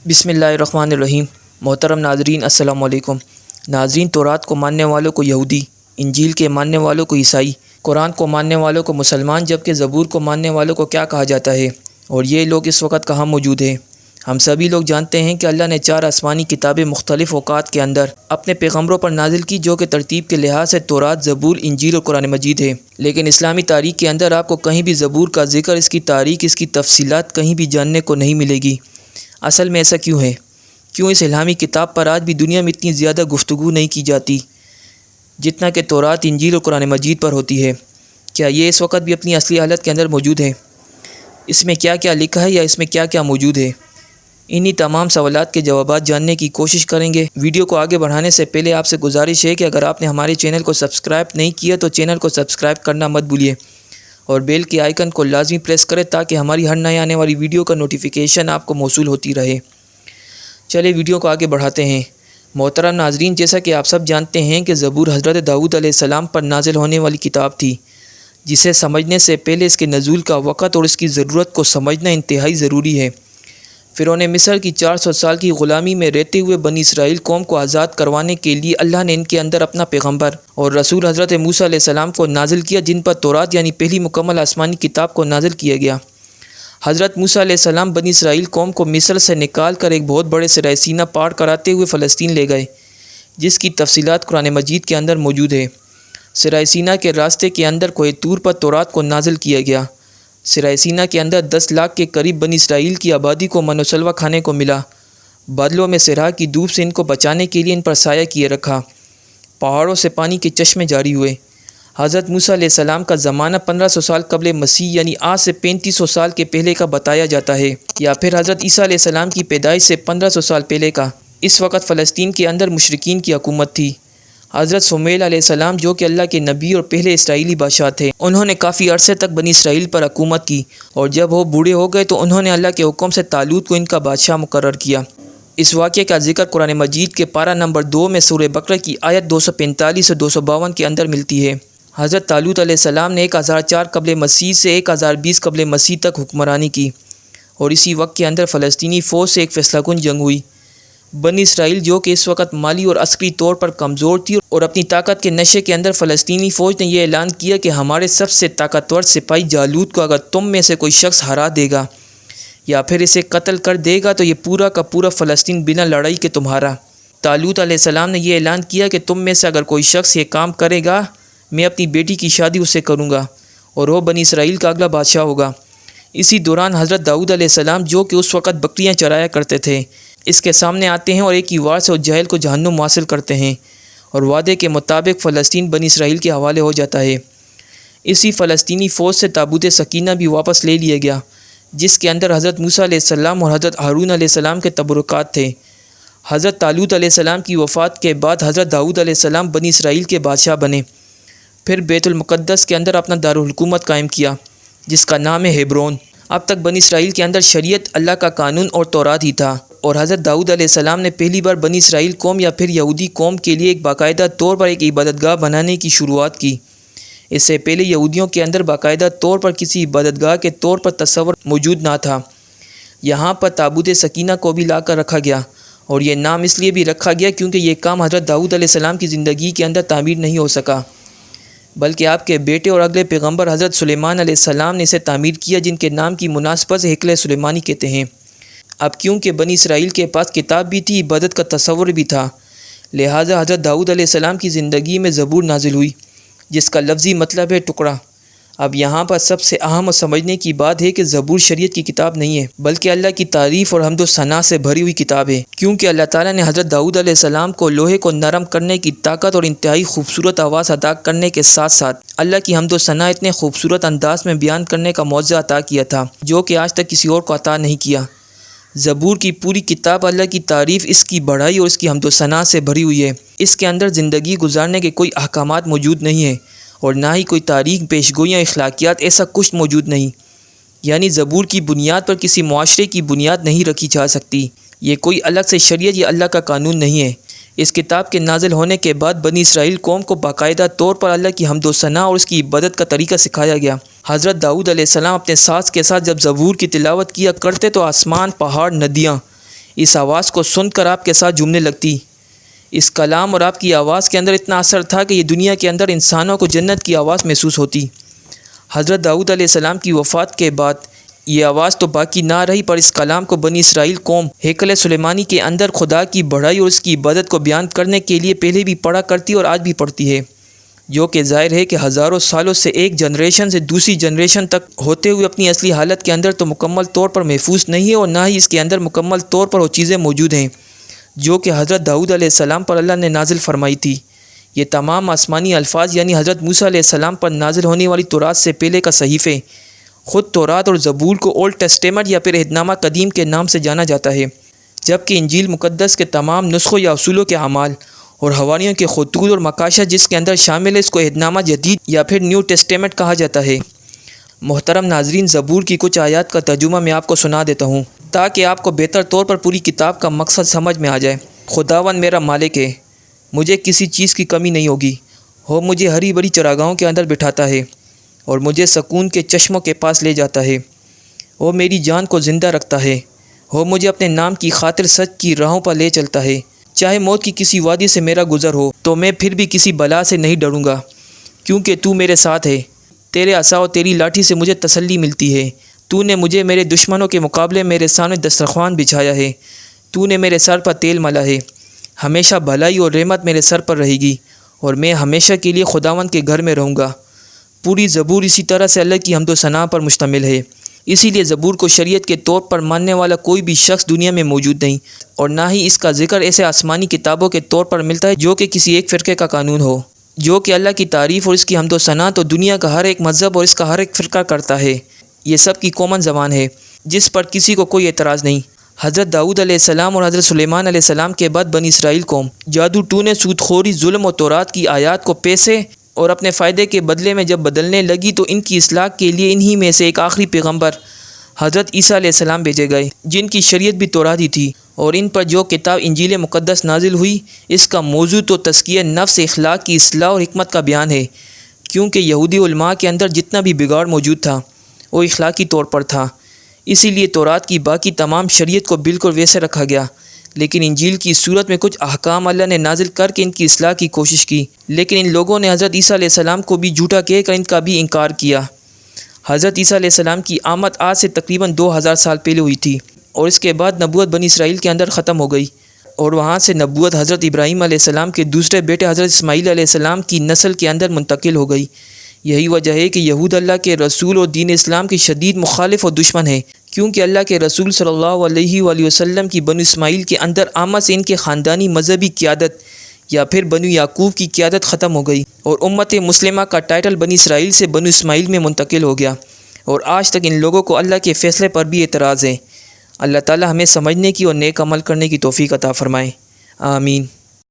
बिस्मिल्लाहिर्रहमानिर्रहीम। मोहतरम नाज़रीन, अस्सलाम वालेकुम। नाज़रीन, तौरात को मानने वालों को यहूदी, इंजील के मानने वालों को ईसाई, कुरान को मानने वालों को मुसलमान, जबकि ज़बूर को मानने वालों को क्या कहा जाता है? और ये लोग इस वक्त कहाँ मौजूद हैं? हम सभी लोग जानते हैं कि अल्लाह ने 4 आसमानी किताबें मुख्तलिफ़ औक़ात के अंदर अपने पैगम्बरों पर नाजिल की, जो कि तरतीब के लिहाज से तौरात, ज़बूर, इंजील और कुरान मजीद है। लेकिन इस्लामी तारीख़ के अंदर आपको कहीं भी ज़बूर का ज़िक्र, इसकी तारीख़, इसकी तफसीलात कहीं भी जानने को नहीं मिलेगी। असल में ऐसा क्यों है? क्यों इस इल्हामी किताब पर आज भी दुनिया में इतनी ज़्यादा गुफ्तगू नहीं की जाती जितना कि तौरात, इंजील और कुरान मजीद पर होती है? क्या ये इस वक्त भी अपनी असली हालत के अंदर मौजूद है? इसमें क्या क्या लिखा है या इसमें क्या क्या मौजूद है? इन्हीं तमाम सवालात के जवाबात जानने की कोशिश करेंगे। वीडियो को आगे बढ़ाने से पहले आपसे गुजारिश है कि अगर आपने हमारे चैनल को सब्सक्राइब नहीं किया तो चैनल को सब्सक्राइब करना मत भूलिए और बेल के आइकन को लाजमी प्रेस करें ताकि हमारी हर नए आने वाली वीडियो का नोटिफिकेशन आपको मौसूल होती रहे। चलिए वीडियो को आगे बढ़ाते हैं। मोहतरम नाज़रीन, जैसा कि आप सब जानते हैं कि ज़बूर हज़रत दाऊद अलैहिस्सलाम पर नाजिल होने वाली किताब थी, जिसे समझने से पहले इसके नज़ूल का वक़्त और इसकी ज़रूरत को समझना इंतहाई ज़रूरी है। फ़िरौन मिस्र की 400 साल की ग़ुलामी में रहते हुए बनी इसराइल कौम को आज़ाद करवाने के लिए अल्लाह ने इनके अंदर अपना पैगम्बर और रसूल हज़रत मूसा अलैहिस्सलाम को नाजिल किया, जिन पर तौरात यानी पहली मुकम्मल आसमानी किताब को नाजिल किया गया। हज़रत मूसा अलैहिस्सलाम बनी इसराइल कौम को मिस्र से निकाल कर एक बहुत बड़े सराय सीना पार कराते हुए फ़लस्तीन ले गए, जिसकी तफसीलात कुरान मजीद के अंदर मौजूद है। सराय सीना के रास्ते के अंदर कोहे तूर पर तौरात को नाजिल किया गया। सराय सीना के अंदर 10 लाख के करीब बनी इसराइल की आबादी को मनोसलवा खाने को मिला। बादलों में सिरा की धूप से इनको बचाने के लिए इन पर साया किए रखा। पहाड़ों से पानी के चश्मे जारी हुए। हज़रत मूसा अलैहिस्सलाम का ज़माना 1500 साल कबल मसीह यानी आज से 3500 साल के पहले का बताया जाता है, या फिर हज़रत ईसा अलैहिस्सलाम की पैदाइश से 1500 साल पहले का। इस वक्त फ़लस्तीन के अंदर मुशरिकीन की हुकूमत थी। हज़रत सुमैल अलैहिस्सलाम, जो कि अल्लाह के नबी और पहले इसराइली बादशाह थे, उन्होंने काफ़ी अरसे तक बनी इसराइल पर हुकूमत की और जब वो बूढ़े हो गए तो उन्होंने अल्लाह के हुक्म से तालूत को इनका बादशाह मुकर्रर किया। इस वाक़े का जिक्र कुरान मजीद के पारा नंबर 2 में सूरह बकरा की आयत 245 से 252 के अंदर मिलती है। हज़रत तालूत अलैहिस्सलाम ने 1004 कबल मसीह से 1020 कबल मसीह तक हुक्मरानी की और इसी वक्त के अंदर फ़लस्तीनी फ़ौज से एक फैसलाकुन जंग हुई। बनी इसराइल, जो कि इस वक्त माली और अस्करी तौर पर कमज़ोर थी और अपनी ताकत के नशे के अंदर, फ़लस्तीनी फ़ौज ने यह ऐलान किया कि हमारे सबसे ताकतवर सिपाही जालूत को अगर तुम में से कोई शख्स हरा देगा या फिर इसे कत्ल कर देगा तो ये पूरा का पूरा फ़लस्तीन बिना लड़ाई के तुम्हारा। तालूत अलैहिस्सलाम ने यह ऐलान किया कि तुम में से अगर कोई शख्स ये काम करेगा, मैं अपनी बेटी की शादी उससे करूँगा और वो बनी इसराइल का अगला बादशाह होगा। इसी दौरान हज़रत दाऊद अलैहिस्सलाम, जो कि उस वक़्त बकरियाँ चराया करते थे, इसके सामने आते हैं और एक ही वार से उस जाहिल को जहन्नुम हासिल करते हैं और वादे के मुताबिक फ़लस्तीन बनी इसराइल के हवाले हो जाता है। इसी फ़लस्तीनी फ़ौज से ताबूत सकीना भी वापस ले लिया गया, जिसके अंदर हज़रत मूसा अलैहिस्सलाम और हज़रत हारून अलैहिस्सलाम के तबरुकात थे। हज़रत तालूत अलैहिस्सलाम की वफ़ात के बाद हज़रत दाऊद अलैहिस्सलाम बनी इसराइल के बादशाह बने। फिर बैतुल मुक़द्दस के अंदर अपना दारुल हुकूमत कायम किया, जिसका नाम है हेब्रोन। अब तक बनी इसराइल के अंदर शरीयत अल्लाह का कानून और तौरात ही था और हज़रत दाऊद अलैहिस्सलाम ने पहली बार बनी इसराइल कौम या फिर यहूदी कौम के लिए एक बाकायदा तौर पर एक इबादतगाह बनाने की शुरुआत की। इससे पहले यहूदियों के अंदर बाकायदा तौर पर किसी इबादतगाह के तौर पर तस्वर मौजूद ना था। यहाँ पर ताबूत सकीना को भी ला कर रखा गया और ये नाम इसलिए भी रखा गया क्योंकि ये काम हज़रत दाऊद अलैहिस्सलाम की ज़िंदगी के अंदर तामीर नहीं हो सका, बल्कि आपके बेटे और अगले पैगम्बर हज़रत सुलेमान अलैहिस्सलाम ने इसे तामीर किया, जिनके नाम की मुनासबत से हिकल सुलेमानी कहते हैं। अब क्योंकि बनी इसराइल के पास किताब भी थी, इबादत का तस्वर भी था, लिहाजा हज़रत दाऊद अलैहिस्सलाम की ज़िंदगी में ज़बूर नाजिल हुई, जिसका लफ्ज़ी मतलब है टुकड़ा। अब यहाँ पर सबसे अहम और समझने की बात है कि ज़बूर शरीयत की किताब नहीं है, बल्कि अल्लाह की तारीफ़ और हम्द व सना से भरी हुई किताब है, क्योंकि अल्लाह ताला ने हज़रत दाऊद अलैहिस्सलाम को लोहे को नरम करने की ताकत और इंतहाई खूबसूरत आवाज़ अदा करने के साथ साथ अल्लाह की हम्द व सना इतने खूबसूरत अंदाज में बयान करने का मौज़ा अता किया था, जो कि आज तक किसी और को अता नहीं किया। ज़बूर की पूरी किताब अल्लाह की तारीफ़, इसकी बढ़ाई और इसकी हम्द व सना से भरी हुई है। इसके अंदर ज़िंदगी गुजारने के कोई अहकामात मौजूद नहीं है और ना ही कोई तारीख़, पेशगोइयाँ, अखलाकियात, ऐसा कुछ मौजूद नहीं। यानी ज़बूर की बुनियाद पर किसी मुआशरे की बुनियाद नहीं रखी जा सकती। ये कोई अलग से शरीयत या अल्लाह का कानून नहीं है। इस किताब के नाजिल होने के बाद बनी इसराइल कौम को बाकायदा तौर पर अल्लाह की हम्द व सना और उसकी इबादत का तरीका सिखाया गया। हज़रत दाऊद अलैहिस्सलाम अपने सास के साथ जब ज़बूर की तिलावत किया करते तो आसमान, पहाड़, नदियाँ اس آواز کو سن کر آپ کے ساتھ جھومنے لگتی۔ اس کلام اور آپ کی آواز کے اندر اتنا اثر تھا کہ یہ دنیا کے اندر انسانوں کو جنت کی آواز محسوس ہوتی۔ حضرت داؤد علیہ السلام کی وفات کے بعد یہ آواز تو باقی نہ رہی، پر اس کلام کو بنی اسرائیل قوم ہیکل سلیمانی کے اندر خدا کی بڑائی اور اس کی عبادت کو بیان کرنے کے لیے پہلے بھی پڑھا کرتی اور آج بھی پڑھتی ہے، جو کہ ظاہر ہے کہ ہزاروں سالوں سے ایک جنریشن سے دوسری جنریشن تک ہوتے ہوئے اپنی اصلی حالت کے اندر تو مکمل طور پر محفوظ نہیں ہے، اور نہ ہی اس کے اندر مکمل طور پر وہ چیزیں موجود ہیں جو کہ حضرت داؤد علیہ السلام پر اللہ نے نازل فرمائی تھی۔ یہ تمام آسمانی الفاظ یعنی حضرت موسیٰ علیہ السلام پر نازل ہونے والی تورات سے پہلے کا صحیفے، خود تورات اور زبور کو اولڈ ٹیسٹیمنٹ یا پھر عہد نامہ قدیم کے نام سے جانا جاتا ہے، جبکہ انجیل مقدس کے تمام نسخوں یا اصولوں کے اعمال اور حواریوں کے خطوط اور مکاشہ جس کے اندر شامل ہے، اس کو عہد نامہ جدید یا پھر نیو ٹیسٹیمنٹ کہا جاتا ہے۔ محترم ناظرین، زبور کی کچھ آیات کا ترجمہ میں آپ کو سنا دیتا ہوں تاکہ آپ کو بہتر طور پر پوری کتاب کا مقصد سمجھ میں آ جائے۔ خداوند میرا مالک ہے، مجھے کسی چیز کی کمی نہیں ہوگی۔ وہ مجھے ہری بھری چراگاہوں کے اندر بٹھاتا ہے اور مجھے سکون کے چشموں کے پاس لے جاتا ہے۔ وہ میری جان کو زندہ رکھتا ہے، وہ مجھے اپنے نام کی خاطر سچ کی راہوں پر لے چلتا ہے۔ چاہے موت کی کسی وادی سے میرا گزر ہو تو میں پھر بھی کسی بلا سے نہیں ڈروں گا، کیونکہ تو میرے ساتھ ہے۔ تیرے عصا اور تیری لاٹھی سے مجھے تسلی ملتی ہے۔ تو نے مجھے میرے دشمنوں کے مقابلے میرے سامنے دسترخوان بچھایا ہے۔ تو نے میرے سر پر تیل ملا ہے۔ ہمیشہ بھلائی اور رحمت میرے سر پر رہے گی، اور میں ہمیشہ کے لیے خداوند کے گھر میں رہوں گا۔ پوری زبور اسی طرح سے اللہ کی حمد و ثنا پر مشتمل ہے، اسی لیے زبور کو شریعت کے طور پر ماننے والا کوئی بھی شخص دنیا میں موجود نہیں، اور نہ ہی اس کا ذکر ایسے آسمانی کتابوں کے طور پر ملتا ہے جو کہ کسی ایک فرقے کا قانون ہو۔ جو کہ اللہ کی تعریف اور اس کی حمد و ثنا تو دنیا کا ہر ایک مذہب اور اس کا ہر ایک فرقہ کرتا ہے۔ یہ سب کی کامن زبان ہے جس پر کسی کو کوئی اعتراض نہیں۔ حضرت داؤد علیہ السلام اور حضرت سلیمان علیہ السلام کے بعد بنی اسرائیل قوم جادو ٹونے، سود خوری، ظلم و تورات کی آیات کو پیسے اور اپنے فائدے کے بدلے میں جب بدلنے لگی تو ان کی اصلاح کے لیے انہی میں سے ایک آخری پیغمبر حضرت عیسیٰ علیہ السلام بھیجے گئے، جن کی شریعت بھی تورات ہی تھی، اور ان پر جو کتاب انجیل مقدس نازل ہوئی اس کا موضوع تو تزکیہ نفس، اخلاق کی اصلاح اور حکمت کا بیان ہے، کیونکہ یہودی علماء کے اندر جتنا بھی بگاڑ موجود تھا وہ اخلاقی طور پر تھا، اسی لیے تورات کی باقی تمام شریعت کو بالکل ویسے رکھا گیا، لیکن انجیل کی صورت میں کچھ احکام اللہ نے نازل کر کے ان کی اصلاح کی کوشش کی، لیکن ان لوگوں نے حضرت عیسیٰ علیہ السلام کو بھی جھوٹا کہہ کر ان کا بھی انکار کیا۔ حضرت عیسیٰ علیہ السلام کی آمد آج سے تقریباً 2000 سال پہلے ہوئی تھی، اور اس کے بعد نبوت بنی اسرائیل کے اندر ختم ہو گئی، اور وہاں سے نبوت حضرت ابراہیم علیہ السلام کے دوسرے بیٹے حضرت اسماعیل علیہ السلام کی نسل کے اندر منتقل ہو گئی۔ یہی وجہ ہے کہ یہود اللہ کے رسول اور دین اسلام کی شدید مخالف اور دشمن ہیں، کیونکہ اللہ کے رسول صلی اللہ علیہ وآلہ وسلم کی بنو اسماعیل کے اندر آمد سے ان کے خاندانی مذہبی قیادت یا پھر بنو یعقوب کی قیادت ختم ہو گئی، اور امت مسلمہ کا ٹائٹل بنی اسرائیل سے بنو اسماعیل میں منتقل ہو گیا، اور آج تک ان لوگوں کو اللہ کے فیصلے پر بھی اعتراض ہے۔ اللہ تعالی ہمیں سمجھنے کی اور نیک عمل کرنے کی توفیق عطا فرمائے، آمین۔